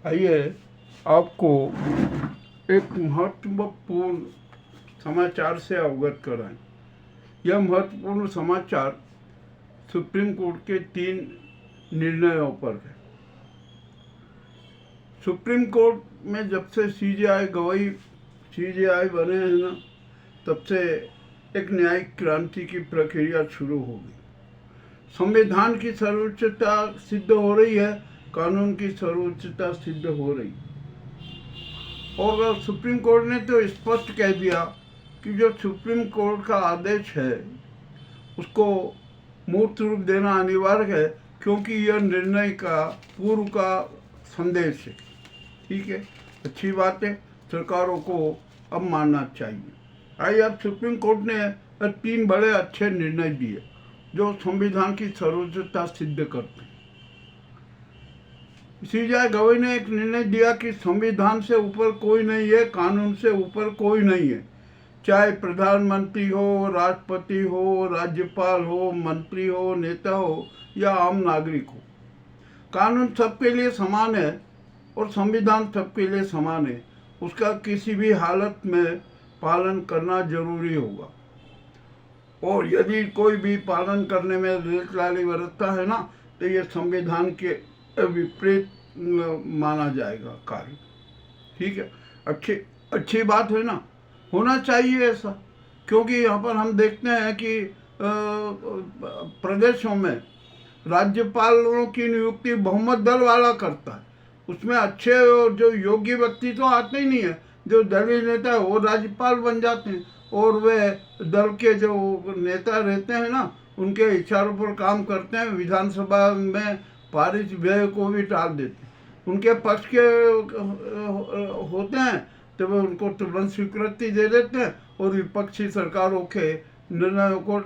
आइए आपको एक महत्वपूर्ण समाचार से अवगत कराएं। यह महत्वपूर्ण समाचार सुप्रीम कोर्ट के 3 निर्णयों पर है। सुप्रीम कोर्ट में जब से सीजेआई बने हैं ना, तब से एक न्यायिक क्रांति की प्रक्रिया शुरू हो गई। संविधान की सर्वोच्चता सिद्ध हो रही है, कानून की सर्वोच्चता सिद्ध हो रही। और सुप्रीम कोर्ट ने तो स्पष्ट कह दिया कि जो सुप्रीम कोर्ट का आदेश है उसको मूर्त रूप देना अनिवार्य है, क्योंकि यह निर्णय का पूर्व का संदेश है। ठीक है, अच्छी बात है, सरकारों को अब मानना चाहिए। आइए, अब सुप्रीम कोर्ट ने 3 बड़े अच्छे निर्णय दिए जो संविधान की सर्वोच्चता सिद्ध करते हैं। सीजेआई गवई ने एक निर्णय दिया कि संविधान से ऊपर कोई नहीं है, कानून से ऊपर कोई नहीं है। चाहे प्रधानमंत्री हो, राष्ट्रपति हो, राज्यपाल हो, मंत्री हो, नेता हो या आम नागरिक हो, कानून सबके लिए समान है और संविधान सबके लिए समान है। उसका किसी भी हालत में पालन करना जरूरी होगा, और यदि कोई भी पालन करने में लेटलाली बरतता है ना, तो ये संविधान के विपरीत माना जाएगा कार्य। ठीक है, अच्छी बात है ना, होना चाहिए ऐसा, क्योंकि यहाँ पर हम देखते हैं कि प्रदेशों में राज्यपालों की नियुक्ति बहुमत दल वाला करता है। उसमें अच्छे जो योग्य व्यक्ति तो आते ही नहीं है, जो दलीय नेता है वो राज्यपाल बन जाते हैं, और वे दल के जो नेता रहते हैं ना, उनके इशारों पर काम करते हैं, विधानसभा में पारित व्यय को भी टाल देते हैं। उनके पक्ष के होते हैं तो वे उनको तुरंत स्वीकृति दे देते हैं, और विपक्षी सरकारों के निर्णयों को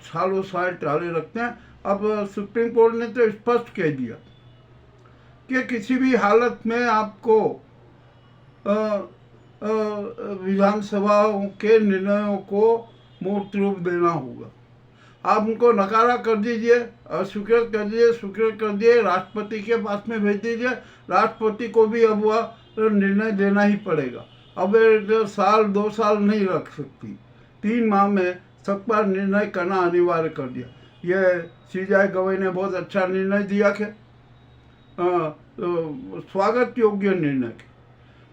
सालों साल टाले रखते हैं। अब सुप्रीम कोर्ट ने तो स्पष्ट कह दिया कि किसी भी हालत में आपको विधानसभाओं के निर्णयों को मूर्त रूप देना होगा। आप उनको नकारा कर दीजिए, अस्वीकृत कर दीजिए, स्वीकृत कर दिए, राष्ट्रपति के पास में भेज दीजिए। राष्ट्रपति को भी अब वह निर्णय देना ही पड़ेगा। अब 1-2 साल नहीं रख सकती, 3 माह में सब पर निर्णय करना अनिवार्य कर दिया। यह सीजेआई गवई ने बहुत अच्छा निर्णय दिया कि स्वागत योग्य निर्णय।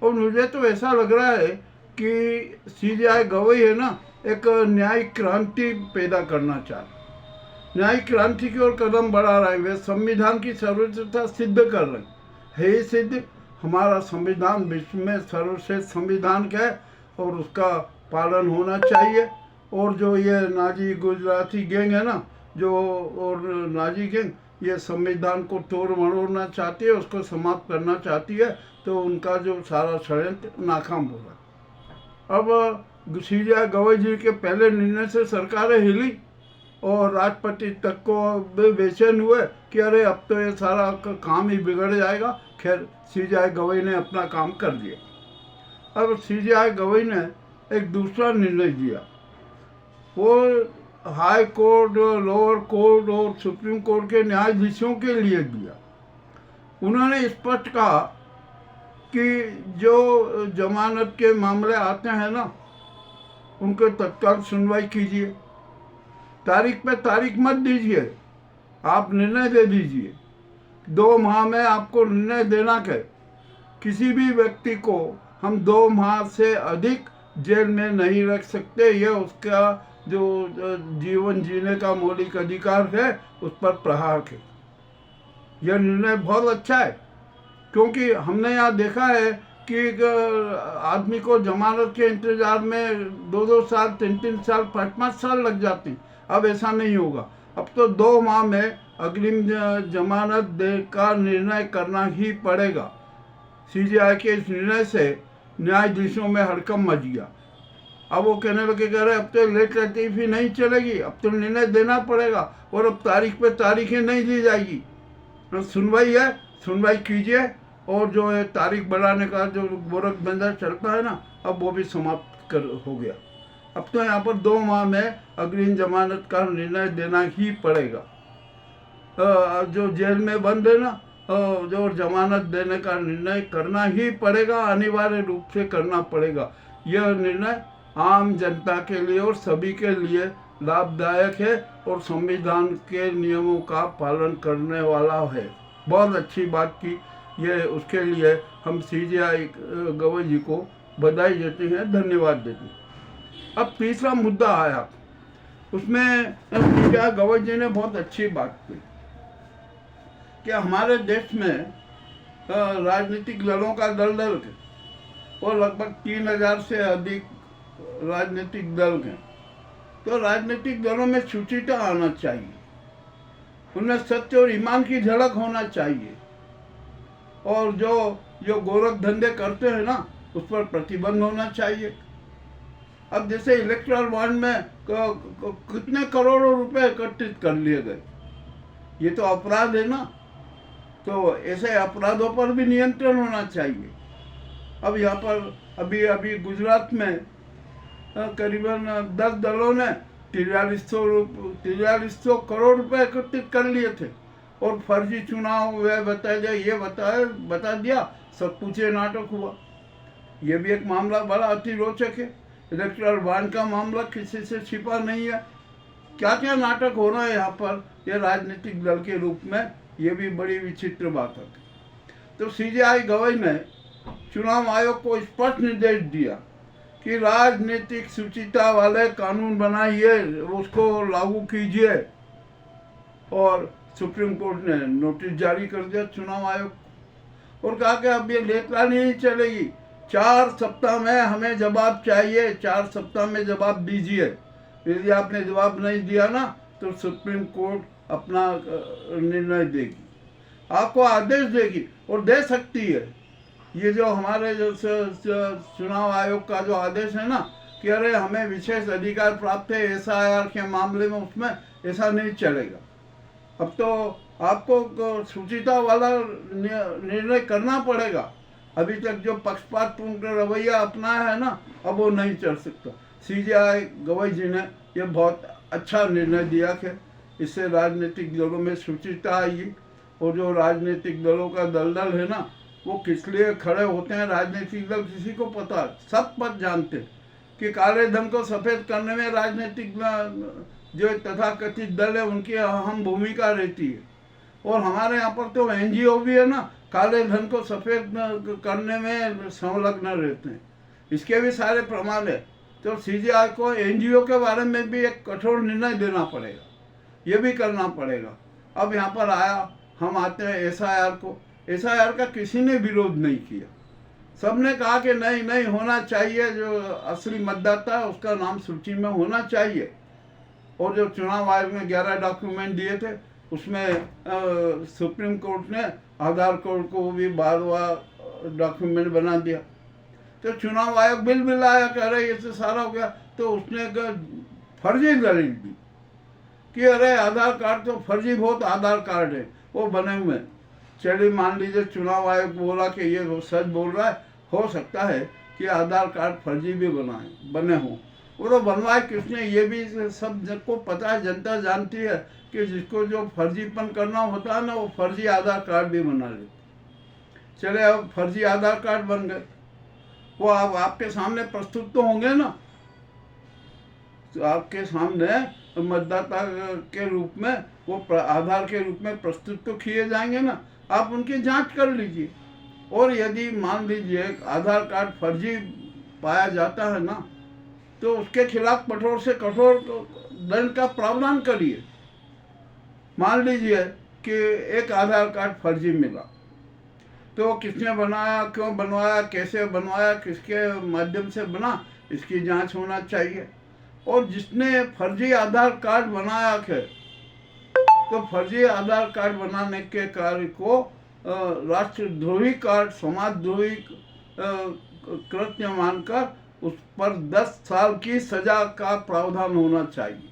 और मुझे तो ऐसा लग रहा है कि सीजेआई गवई है ना, एक न्यायिक क्रांति पैदा करना चाहते, न्यायिक क्रांति की ओर कदम बढ़ा रहे हैं। वे संविधान की सर्वोच्चता सिद्ध कर रहे हैं। है सिद्ध, हमारा संविधान विश्व में सर्वश्रेष्ठ संविधान है और उसका पालन होना चाहिए। और जो ये नाजी गुजराती गैंग है ना, जो और नाजी गैंग ये संविधान को तोड़ मरोड़ना चाहती है, उसको समाप्त करना चाहती है, तो उनका जो सारा षड्यंत्र नाकाम होगा। अब सीजेआई गवई जी के पहले निर्णय से सरकारें हिली और राष्ट्रपति तक को बेचैन हुए कि अरे अब तो ये सारा काम ही बिगड़ जाएगा। खैर, सीजेआई गवई ने अपना काम कर दिया। अब सीजेआई गवई ने एक दूसरा निर्णय दिया, वो हाई कोर्ट, लोअर कोर्ट और सुप्रीम कोर्ट के न्यायाधीशों के लिए दिया। उन्होंने स्पष्ट कहा कि जो जमानत के मामले आते हैं ना, उनको तत्काल सुनवाई कीजिए, तारीख पे तारीख मत दीजिए, आप निर्णय दे दीजिए। 2 माह में आपको निर्णय देना है। किसी भी व्यक्ति को हम 2 माह से अधिक जेल में नहीं रख सकते। यह उसका जो जीवन जीने का मौलिक अधिकार है, उस पर प्रहार है। यह निर्णय बहुत अच्छा है, क्योंकि हमने यहाँ देखा है कि आदमी को जमानत के इंतजार में 2-2 साल, 3-3 साल, 5-5 साल लग जाते हैं। अब ऐसा नहीं होगा। अब तो 2 माह में अग्रिम जमानत दे का निर्णय करना ही पड़ेगा। सीजेआई के इस निर्णय से न्यायाधीशों में हड़कंप मच गया। अब वो कहने लगे कि अरे अब तो लेट लतीफी नहीं चलेगी, अब तो निर्णय देना पड़ेगा, और अब तारीख पे तारीखें नहीं दी जाएगी। सुनवाई है, सुनवाई कीजिए, और जो है तारीख बढ़ाने का जो गोरख बंदर चलता है ना, अब वो भी समाप्त हो गया। अब तो यहाँ पर 2 माह में अग्रिम जमानत का निर्णय देना ही पड़ेगा। जो जेल में बंद है ना, जो जमानत देने का निर्णय करना ही पड़ेगा, अनिवार्य रूप से करना पड़ेगा। यह निर्णय आम जनता के लिए और सभी के लिए लाभदायक है और संविधान के नियमों का पालन करने वाला है। बहुत अच्छी बात की, ये उसके लिए हम CJI गवई जी को बधाई देते हैं, धन्यवाद देते हैं। अब तीसरा मुद्दा आया, उसमें CJI गवई जी ने बहुत अच्छी बात की कि हमारे देश में राजनीतिक दलों का दलदल है और लगभग 3000 से अधिक राजनीतिक दल हैं। तो राजनीतिक दलों में शुचिता आना चाहिए, उनमें सत्य और ईमान की झलक होना चाहिए, और जो गोरख धंधे करते हैं ना, उस पर प्रतिबंध होना चाहिए। अब जैसे इलेक्टोरल बॉन्ड में कितने करोड़ों रुपए एकत्रित कर लिए गए, ये तो अपराध है ना। तो ऐसे अपराधों पर भी नियंत्रण होना चाहिए। अब यहाँ पर अभी गुजरात में करीबन 10 दलों ने 4300 करोड़ रुपए एकत्रित कर लिए थे और फर्जी चुनाव हुए बता दिया, सब कुछ नाटक हुआ। ये भी एक मामला बड़ा अति रोचक है। इलेक्टोरल बॉन्ड का मामला किसी से छिपा नहीं है। क्या क्या नाटक हो रहा है यहाँ पर, ये राजनीतिक दल के रूप में, ये भी बड़ी विचित्र बात है। तो CJI गवई ने चुनाव आयोग को स्पष्ट निर्देश दिया कि राजनीतिक शुचिता वाले कानून बनाइए, उसको लागू कीजिए, और सुप्रीम कोर्ट ने नोटिस जारी कर दिया चुनाव आयोग को और कहा कि अब ये लेखा नहीं चलेगी, 4 सप्ताह में हमें जवाब चाहिए, 4 सप्ताह में जवाब दीजिए। यदि आपने जवाब नहीं दिया ना, तो सुप्रीम कोर्ट अपना निर्णय देगी, आपको आदेश देगी और दे सकती है। ये जो हमारे जो चुनाव आयोग का जो आदेश है ना कि अरे हमें विशेष अधिकार प्राप्त है SIR के मामले में, उसमें ऐसा नहीं चलेगा। अब तो आपको शुचिता वाला निर्णय करना पड़ेगा। अभी तक जो पक्षपातपूर्ण रवैया अपनाया है ना, अब वो नहीं चल सकता। CJI गवई जी ने ये बहुत अच्छा निर्णय दिया कि इससे राजनीतिक दलों में शुचिता आएगी, और जो राजनीतिक दलों का दलदल है ना, वो किस लिए खड़े होते हैं राजनीतिक दल, किसी को पता, सब पर जानते कि काले धन को सफ़ेद करने में राजनीतिक जो तथाकथित दल है उनकी अहम भूमिका रहती है। और हमारे यहाँ पर तो NGO भी है ना, काले धन को सफ़ेद करने में संलग्न रहते हैं। इसके भी सारे प्रमाण है। तो CJI को NGO के बारे में भी एक कठोर निर्णय देना पड़ेगा, ये भी करना पड़ेगा। अब यहाँ पर हम आते हैं SIR को। SIR का किसी ने विरोध नहीं किया, सबने कहा कि नहीं होना चाहिए, जो असली मतदाता है उसका नाम सूची में होना चाहिए। और जो चुनाव आयोग ने 11 डॉक्यूमेंट दिए थे, उसमें सुप्रीम कोर्ट ने आधार कार्ड को भी 12वां डॉक्यूमेंट बना दिया। तो चुनाव आयोग बिल आया, कह रहे ये तो सारा हो गया। तो उसने फर्जी दलील दी कि अरे आधार कार्ड तो फर्जी बहुत आधार कार्ड है, वो बने हुए। चलिए मान लीजिए चुनाव आयोग बोला कि ये सच बोल रहा है, हो सकता है कि आधार कार्ड फर्जी भी बने हों। वो तो बनवाए किसने, ये भी सब को पता है, जनता जानती है कि जिसको जो फर्जीपन करना होता है ना, वो फर्जी आधार कार्ड भी बना लेते। चले अब फर्जी आधार कार्ड बन गए, वो अब आपके सामने प्रस्तुत तो होंगे ना, तो आपके सामने मतदाता के रूप में वो आधार के रूप में प्रस्तुत तो किए जाएंगे ना, आप उनकी जांच कर लीजिए। और यदि मान लीजिए आधार कार्ड फर्जी पाया जाता है ना, तो उसके खिलाफ कठोर से कठोर दंड का प्रावधान करिए। मान लीजिए कि एक आधार कार्ड फर्जी मिला, तो किसने बनाया, क्यों बनवाया, कैसे बनवाया, किसके माध्यम से बना, इसकी जांच होना चाहिए। और जिसने फर्जी आधार कार्ड बनाया है, तो फर्जी आधार कार्ड बनाने के कार्य को राष्ट्रद्रोही कार्य, समाजद्रोही कृत्य मानकर उस पर 10 साल की सजा का प्रावधान होना चाहिए।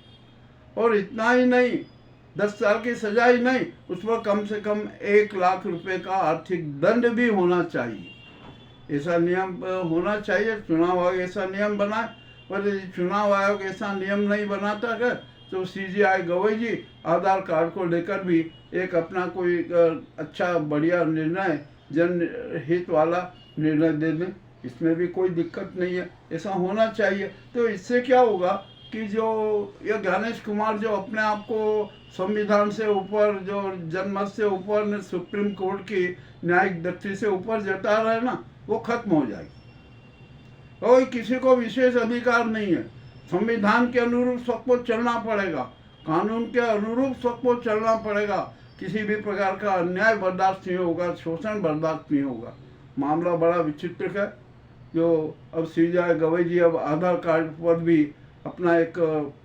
और इतना ही नहीं, 10 साल की सजा ही नहीं, उस पर कम से कम 1 लाख रुपए का आर्थिक दंड भी होना चाहिए। ऐसा नियम होना चाहिए। चुनाव आयोग ऐसा नियम बनाए। पर यदि चुनाव आयोग ऐसा नियम नहीं बनाता है, तो CJI गवई जी आधार कार्ड को लेकर भी एक अपना कोई अच्छा बढ़िया निर्णय, जनहित वाला निर्णय दे दें, इसमें भी कोई दिक्कत नहीं है, ऐसा होना चाहिए। तो इससे क्या होगा कि जो ये ज्ञानेश कुमार जो अपने आप को संविधान से ऊपर, जो जनमत से ऊपर, सुप्रीम कोर्ट की न्यायिक दृष्टि से ऊपर जता रहे ना, वो खत्म हो जाएगी। कोई किसी को विशेष अधिकार नहीं है, संविधान के अनुरूप सबको चलना पड़ेगा, कानून के अनुरूप सबको चलना पड़ेगा, किसी भी प्रकार का अन्याय बर्दाश्त नहीं होगा, शोषण बर्दाश्त नहीं होगा। मामला बड़ा विचित्र है। जो अब CJI गवई जी अब आधार कार्ड पर भी अपना एक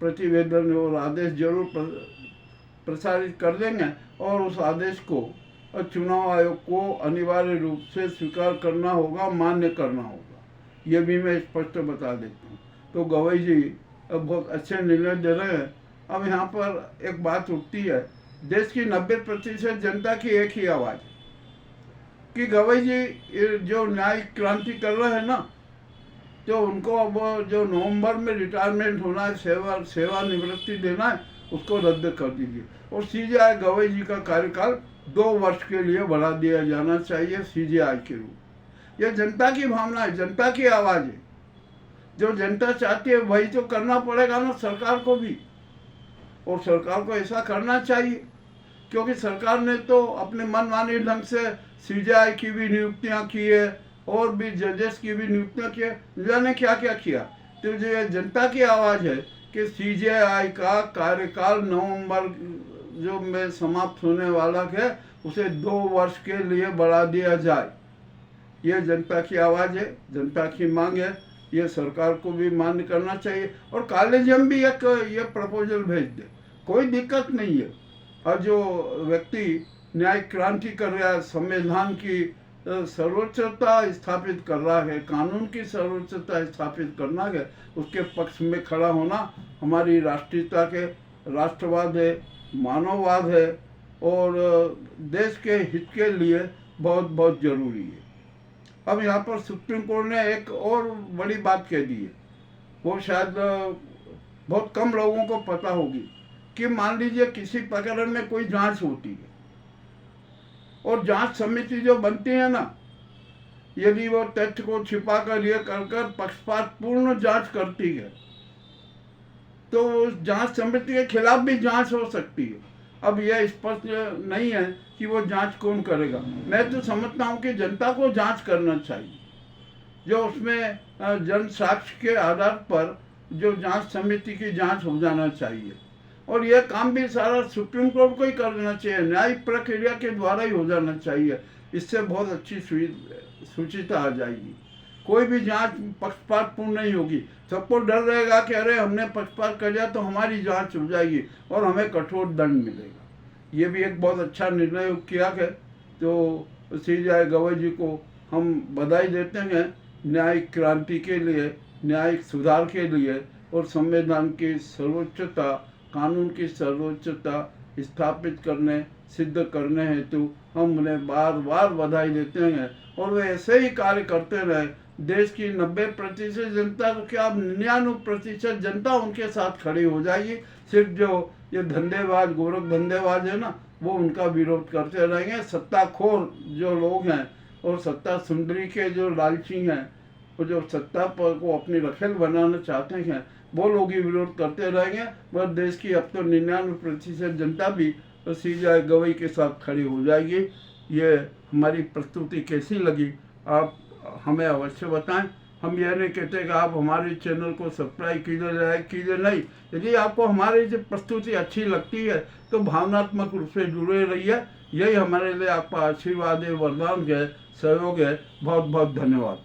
प्रतिवेदन और आदेश जरूर प्रसारित कर देंगे, और उस आदेश को चुनाव आयोग को अनिवार्य रूप से स्वीकार करना होगा, मान्य करना होगा, ये भी मैं स्पष्ट बता देता हूँ। तो गवई जी अब बहुत अच्छे निर्णय दे रहे हैं। अब यहाँ पर एक बात उठती है, देश की 90% जनता की एक ही आवाज़ कि गवई जी जो न्यायिक क्रांति कर रहे हैं ना, तो उनको अब जो नवंबर में रिटायरमेंट होना है, सेवानिवृत्ति देना है, उसको रद्द कर दीजिए, और CJI गवई जी का कार्यकाल 2 वर्ष के लिए बढ़ा दिया जाना चाहिए CJI के रूप। यह जनता की भावना है, जनता की आवाज़ है, जो जनता चाहती है वही तो करना पड़ेगा ना सरकार को भी, और सरकार को ऐसा करना चाहिए, क्योंकि सरकार ने तो अपने मनमानी ढंग से CJI की भी नियुक्तियां की है, और भी जजेस की भी नियुक्तियां की है, जाने क्या क्या किया। तो जो ये जनता की आवाज़ है कि CJI का कार्यकाल नवंबर जो में समाप्त होने वाला है, उसे 2 वर्ष के लिए बढ़ा दिया जाए, ये जनता की आवाज़ है, जनता की मांग है, ये सरकार को भी मान्य करना चाहिए। और कॉलेजियम भी एक ये प्रपोजल भेज दे, कोई दिक्कत नहीं है। और जो व्यक्ति न्यायिक क्रांति कर रहा है, संविधान की सर्वोच्चता स्थापित कर रहा है, कानून की सर्वोच्चता स्थापित करना है, उसके पक्ष में खड़ा होना हमारी राष्ट्रीयता के, राष्ट्रवाद है, मानववाद है, और देश के हित के लिए बहुत बहुत जरूरी है। अब यहाँ पर सुप्रीम कोर्ट ने एक और बड़ी बात कह दी है, वो शायद बहुत कम लोगों को पता होगी, कि मान लीजिए किसी प्रकरण में कोई जांच होती है, और जांच समिति जो बनती है ना, यदि वो तथ्य को छिपा कर ये कर पक्षपात पूर्ण जांच करती है, तो उस जांच समिति के खिलाफ भी जांच हो सकती है। अब यह स्पष्ट नहीं है कि वो जांच कौन करेगा। मैं तो समझता हूँ कि जनता को जांच करना चाहिए, जो उसमें जन साक्ष्य के आधार पर जो जांच समिति की जांच हो जाना चाहिए, और यह काम भी सारा सुप्रीम कोर्ट को ही करना चाहिए, न्यायिक प्रक्रिया के द्वारा ही हो जाना चाहिए। इससे बहुत अच्छी सूचिता आ जाएगी, कोई भी जांच पक्षपातपूर्ण नहीं होगी। सबको डर रहेगा कि अरे हमने पक्षपात कर दिया तो हमारी जांच हो जाएगी और हमें कठोर दंड मिलेगा। ये भी एक बहुत अच्छा निर्णय किया है। तो CJI गवई जी को हम बधाई देते हैं न्यायिक क्रांति के लिए, न्यायिक सुधार के लिए, और संविधान की सर्वोच्चता, कानून की सर्वोच्चता स्थापित करने, सिद्ध करने हेतु हम उन्हें बार बार बधाई देते हैं। और वे ऐसे ही कार्य करते रहे। देश की 90% जनता को क्या, 99% जनता उनके साथ खड़ी हो जाएगी। सिर्फ जो ये धंधेबाज, गोरख धंधेबाज है ना, वो उनका विरोध करते रहेंगे। सत्ताखोर जो लोग हैं और सत्ता सुंदरी के जो लालची हैं, और जो सत्ता पर को अपनी रखेल बनाना चाहते हैं, वो लोग ही विरोध करते रहेंगे। वह देश की अब तो 99% जनता भी CJI गवई के साथ खड़ी हो जाएगी। ये हमारी प्रस्तुति कैसी लगी आप हमें अवश्य बताएं। हम यह नहीं कहते कि आप हमारे चैनल को सब्सक्राइब कीजिए, लाइक कीजिए, नहीं। यदि आपको हमारी जो प्रस्तुति अच्छी लगती है तो भावनात्मक रूप से जुड़े रहिए। यही हमारे लिए आपका आशीर्वाद है, वरदान है, सहयोग है। बहुत बहुत धन्यवाद।